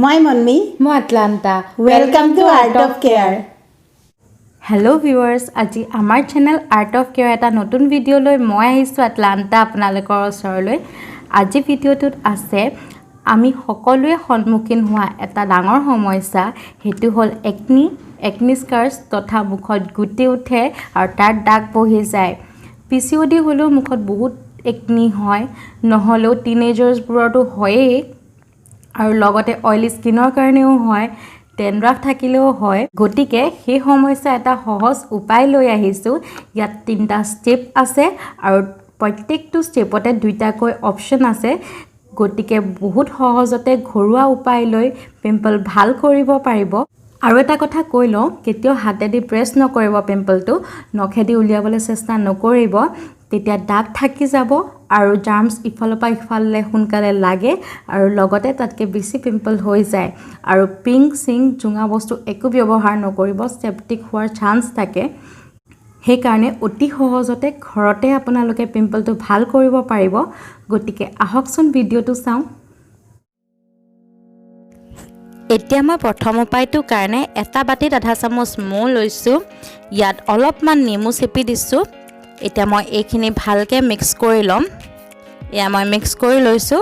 মই মন্মি মই Atlanta welcome to art of care hello' viewers আজি আমাৰ চেনেল আৰ্ট অফ কেয়াৰ এটা নতুন ভিডিঅ' লৈ মই আহিছোঁ আটলান্টা আপোনালোকৰ ওচৰলৈ আজি ভিডিঅ'টোত আছে আমি সকলোৱে সন্মুখীন হোৱা এটা ডাঙৰ সমস্যা হেতু হ'ল একনি স্কাৰ্ছ তথা মুখত গুটি উঠে আৰু তাৰ দাগ বহি যায় পিচিঅডি হ'লেও মুখত বহুত একনি হয় নহলেও টিনেজাৰ্ছবোৰতো হয়েই আৰু লগতে অইলি স্কিনৰ কাৰণেও হয় ডেন্ড্ৰাফ থাকিলেও হয় গতিকে সেই সমস্যা এটা সহজ উপায় লৈ আহিছোঁ ইয়াত তিনটা ষ্টেপ আছে আৰু প্ৰত্যেকটো ষ্টেপতে দুইটাকৈ অপচন আছে গতিকে বহুত সহজতে ঘৰুৱা উপায় লৈ পিম্পল ভাল কৰিব পাৰিব আৰু এটা কথা কৈ লওঁ কেতিয়াও হাতেদি প্ৰেছ নকৰিব পিম্পলটো নখেদি উলিয়াবলৈ চেষ্টা নকৰিব তেতিয়া দাগ থাকি যাব আৰু জাৰ্মছ ইফালৰ পৰা ইফালে সোনকালে লাগে আৰু লগতে তাতকৈ বেছি পিম্পল হৈ যায় আৰু পিংক জুঙা বস্তু একো ব্যৱহাৰ নকৰিব চেপ্টিক হোৱাৰ চান্স থাকে সেইকাৰণে অতি সহজতে ঘৰতে আপোনালোকে পিম্পলটো ভাল কৰিব পাৰিব গতিকে আহকচোন ভিডিঅ'টো চাওঁ এতিয়া মই প্ৰথম উপায়টোৰ কাৰণে এটা বাটিত আধা চামুচ মৌ লৈছোঁ ইয়াত অলপমান নেমু চেপি দিছোঁ এতিয়া মই এইখিনি ভালকৈ মিক্স কৰি ল'ম এয়া মই মিক্স কৰি লৈছোঁ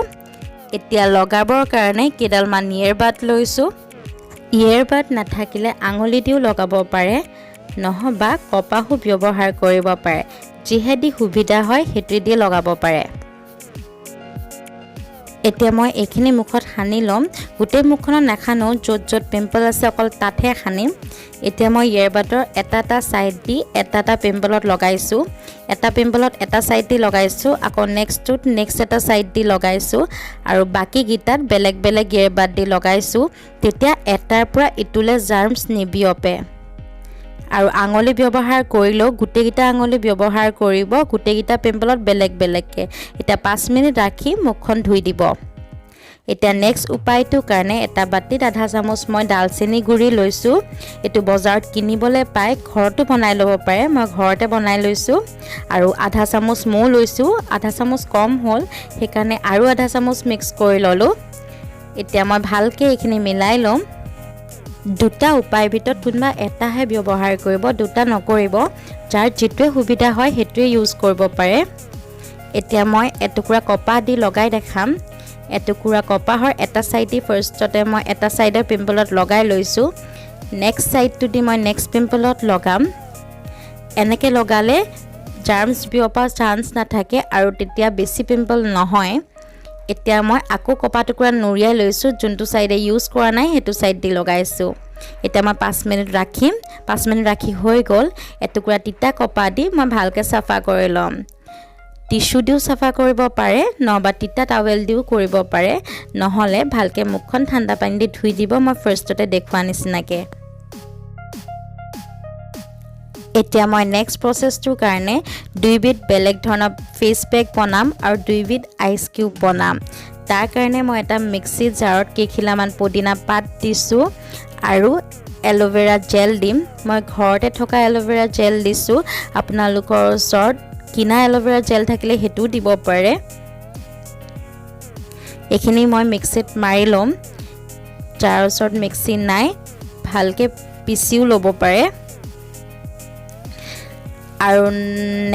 এতিয়া লগাবৰ কাৰণে কেইডালমান ইয়েৰবাড লৈছোঁ ইয়েৰবাড নাথাকিলে আঙুলি দিও লগাব পাৰে নহবা কপাহো ব্যৱহাৰ কৰিব পাৰে যিহেদি সুবিধা হয় সেইটো দি লগাব পাৰে এতিয়া মই এইখিনি মুখত সানি ল'ম গোটেই মুখখনত নাখানো য'ত পিম্পল আছে অকল তাতহে সানিম এতিয়া মই ইয়েৰবাডৰ এটা সাইড দি এটা পিম্পলত লগাইছোঁ এটা পিম্পলত এটা সাইড দি লগাইছোঁ আকৌ নেক্সট এটা সাইড দি লগাইছোঁ আৰু বাকি গিটাত বেলেগ ইয়েৰবাড দি লগাইছোঁ তেতিয়া এটাৰ পৰা ইটোলে জাৰ্মছ নিবিয়পে আৰু আঙুলি ব্যৱহাৰ কৰিলেও গুটেইকেইটা আঙুলি ব্যৱহাৰ কৰিব গুটেইকেইটা পিম্পলত বেলেগকৈ এতিয়া 5 মিনিট ৰাখি মুখখন ধুই দিব এতিয়া নেক্সট উপায়টোৰ কাৰণে এটা বাটিত আধা চামুচ মই ডালচেনি গুড়ি লৈছোঁ এইটো বজাৰত কিনিবলৈ পায় ঘৰতো বনাই ল'ব পাৰে মই ঘৰতে বনাই লৈছোঁ আৰু আধা চামুচ মৌ লৈছোঁ আধা চামুচ কম হ'ল সেইকাৰণে আৰু আধা চামুচ মিক্স কৰি ল'লোঁ এতিয়া মই ভালকৈ এইখিনি মিলাই ল'ম দুটা উপায়ৰ ভিতৰত কোনোবা এটাহে ব্যৱহাৰ কৰিব দুটা নকৰিব যাৰ যিটোৱে সুবিধা হয় সেইটোৱে ইউজ কৰিব পাৰে এতিয়া মই এটুকুৰা কপাহ দি লগাই দেখাম এটুকুৰা কপাহৰ এটা সাইড দি ফাৰ্ষ্টতে মই এটা সাইডৰ পিম্পলত লগাই লৈছোঁ নেক্সট সাইডটো দি মই নেক্সট পিম্পলত লগাম এনেকৈ লগালে জাৰ্মছ বিয়পা চান্স নাথাকে আৰু তেতিয়া বেছি পিম্পল নহয় এতিয়া মই আকৌ কপাহ টুকুৰা নুৰিয়াই লৈছোঁ যোনটো সাইডে ইউজ কৰা নাই সেইটো সাইড দি লগাইছোঁ এতিয়া মই 5 মিনিট ৰাখিম 5 মিনিট ৰাখি হৈ গ'ল এটুকুৰা তিতা কপাহ দি মই ভালকৈ চাফা কৰি ল'ম টিস্যু দিও চাফা কৰিব পাৰে নহবা তিতা টাৱেল দিও কৰিব পাৰে নহলে ভালকৈ মুখখন ঠাণ্ডা পানী দি ধুই দিব মই ফাৰ্ষ্টতে দেখুৱা নিচিনাকৈ এতিয়া মই নেক্সট প্ৰচেছটোৰ কাৰণে দুইবিধ বেলেগ ধৰণৰ ফেচ পেক বনাম আৰু দুইবিধ আইচ কিউব বনাম তাৰ কাৰণে মই এটা মিক্সি জাৰত কেইখিলামান পুদিনা পাত দিছোঁ আৰু এল'ভেৰা জেল দিম মই ঘৰতে থকা এল'ভেৰা জেল দিছোঁ আপোনালোকৰ ওচৰত কিনা এল'ভেৰা জেল থাকিলে সেইটোও দিব পাৰে এইখিনি মই মিক্সিত মাৰি ল'ম যাৰ ওচৰত মিক্সি নাই ভালকৈ পিচিও ল'ব পাৰে আৰু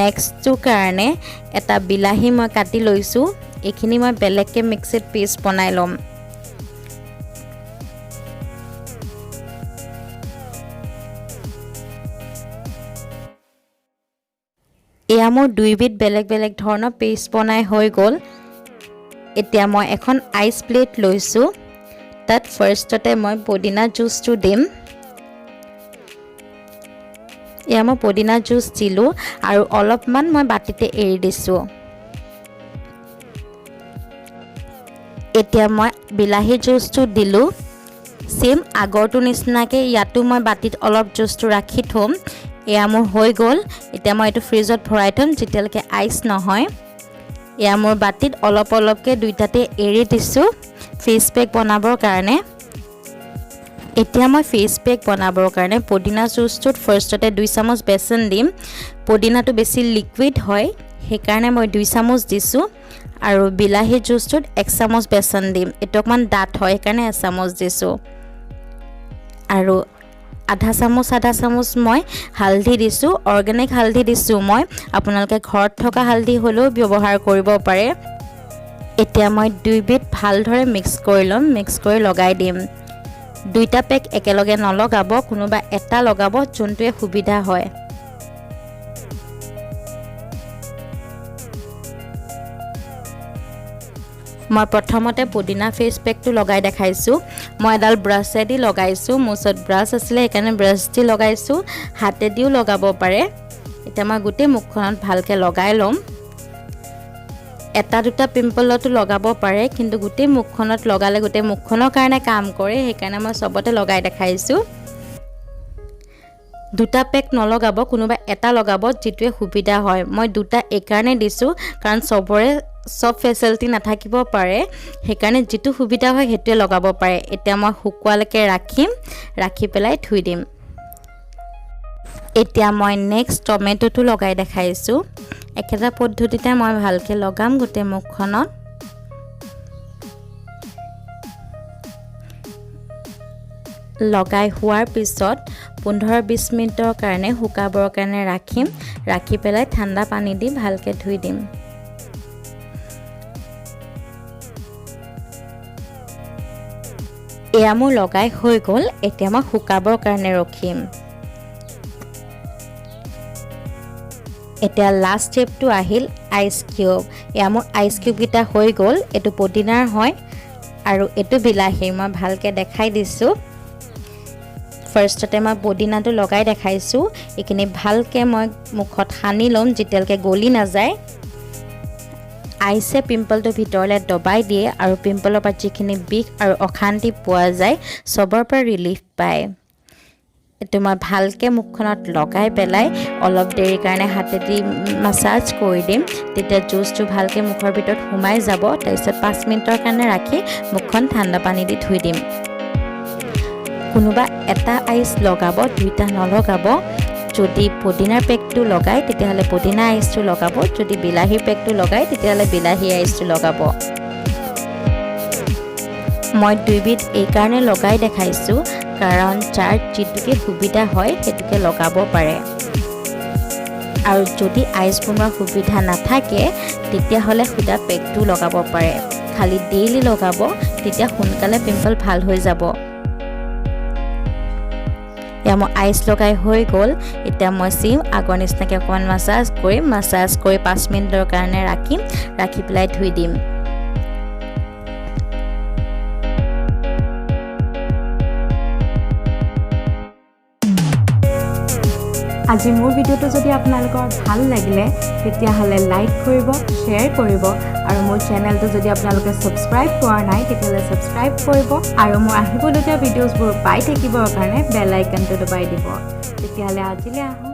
নেক্সটটোৰ কাৰণে এটা বিলাহী মই কাটি লৈছোঁ এইখিনি মই বেলেগকৈ মিক্সিত পেষ্ট বনাই ল'ম এয়া মোৰ দুইবিধ বেলেগ ধৰণৰ পেষ্ট বনাই হৈ গ'ল এতিয়া মই এখন আইচ প্লেট লৈছোঁ তাত ফাৰ্ষ্টতে মই পুদিনা জুচটো দিম এয়া মই পুদিনা জুচ দিলোঁ আৰু অলপমান মই বাটিতে এৰি দিছোঁ এতিয়া মই বিলাহী জুচটো দিলোঁ সেম আগৰটো নিচিনাকৈ ইয়াতো মই বাটিত অলপ জুচটো ৰাখি থ'ম এয়া মোৰ হৈ গ'ল এতিয়া মই এইটো ফ্ৰিজত ভৰাই থ'ম যেতিয়ালৈকে আইচ নহয় এয়া মোৰ বাটিত অলপকৈ দুইটাতে এৰি দিছোঁ ফেচ পেক বনাবৰ কাৰণে এতিয়া মই ফেচ পেক বনাবৰ কাৰণে পুদিনা জুচটোত ফাৰ্ষ্টতে 2 চামুচ বেচন দিম পুদিনাটো বেছি লিকুইড হয় সেইকাৰণে মই 2 চামুচ দিছোঁ আৰু বিলাহী জুচটোত 1 চামুচ বেচন দিম এটো অকমান ডাঠ হয় কাৰণে 1 চামুচ দিছো আৰু আধা চামুচ মই হালধি দিছো অৰ্গেনিক হালধি দিছো মই আপোনালোকে ঘৰত থকা হালধি হলেও ব্যৱহাৰ কৰিব পাৰে এতিয়া মই দুইবিধ ভালদৰে মিক্স কৰি লম মিক্স কৰি লগাই দিম দুইটা পেক একেলগে নলগাব কোনোবা এটা লগাব যোনটোৱে সুবিধা হয় মই প্ৰথমতে পুদিনা ফেস পেকটো লগাই দেখাইছো মই এডাল ব্ৰাশেদি লগাইছো মুছত ব্ৰাশ আছিল সেইকাৰণে ব্ৰাশ দি লগাইছো হাতেদিও লগাব পাৰে এটা মই গুটে মুখখনত ভালকে লগাই লম এটা দুটা পিম্পলটো লগাব পাৰে কিন্তু গুটে মুখখনত লগালে গুটে মুখখনৰ কাৰণে কাম কৰে সেইকাৰণে মই সবতে লগাই দেখাইছো দুটা পেক নলগাব কোনোবা এটা লগাব যেটোৱে সুবিধা হয় মই দুটা একাৰণে দিছো কাৰণ সবৰে সব ফেসিলিটি নাথাকিব পাৰে সেইকাৰণে যেটো সুবিধা হয় হেতুৱে লগাব পাৰে এতিয়া মই হুকুৱালকে ৰাখি পেলাই থুই দিম এতিয়া মই নেক্সট টমেটোটো লগাই দেখাইছো একেটা পদ্ধতিতে মই ভালকে লগাম গুটে মুখখনত লগাই হোৱাৰ পিছত 15-20 মিনিটৰ কাৰণে হুকাবৰ কাৰণে ৰাখি পেলাই ঠাণ্ডা পানী দি ভালকে ধুই দিম এয়া মোৰ লগাই হৈ গল এতিয়া মই হুকাবৰ কাৰণে ৰখিম এতিয়া লাষ্ট স্টেপটো আহিল আইস কিউব এয়া মোৰ আইস কিউব গিটা হৈ গল এটো পদিনাৰ হয় আৰু এটো বিলাহী মই ভালকে দেখাই দিছো ফাৰ্ষ্টতে মই পদিনাটো লগাই দেখাইছো এখিনি ভালকে মই মুখত হানি লম যেতিয়ালকে গলি না যায় আইসে পিম্পলটো ভিতৰলে দবাই দিয়ে আৰু পিম্পলৰ পৰা যিখিনি বিষ আৰু অখান্তি পোৱা যায় সবৰ পৰা ৰিলিফ পায় এটো মই ভালকে মুখখনত লগাই পেলাই অলপ দেৰি কাৰণে হাতেদি মাসাজ কৰি দিম তেতিয়া জুসটো ভালকে মুখৰ ভিতৰত সোমাই যাব তাৰপিছত 5 মিনিটৰ কাৰণে ৰাখি মুখখন ঠাণ্ডা পানী দি ধুই দিম কোনোবা এটা আইস লগাব দুইটা নলগাব যদি পুদিনাৰ পেকটো লগাই তেতিয়াহলে পুদিনা আইসটো লগাব যদি বিলাহী পেকটো লগাই তেতিয়াহলে বিলাহী আইসটো লগাব মই দুইবিধ এই কাৰণে লগাই দেখাইছো কাৰণ যাৰ যেটোকে সুবিধা হয় হেতুকে লগাব পাৰে আৰু যদি আইস বনোৱাৰ সুবিধা নাথাকে তেতিয়াহলে খুদা পেকটো লগাব পাৰে খালি ডেইলি লগাব তেতিয়া সোনকালে পিম্পল ভাল হৈ যাব या মই আইস লগাই হৈ গল এতিয়া মই সিম আগৰ নিচিনাকে অকমান মাসাজ কৰি 5 মিনিটৰ কাৰণে ৰাখি পেলাই ধুই দিম আজি মোৰ ভিডিওটো যদি আপোনালোকৰ ভাল লাগিলে তেতিয়াহলে লাইক কৰিব শেয়াৰ কৰিব আৰু মোৰ চেনেলটো যদি আপোনালোকে সাবস্ক্ৰাইব কৰা নাই তেতিয়াহলে সাবস্ক্ৰাইব কৰিব আৰু মোৰ আহিবলগীয়া ভিডিঅ'ছবোৰ পাই থাকিবৰ কাৰণে বেল আইকনটো দবাই দিব তেতিয়াহলে আজিলৈ আহো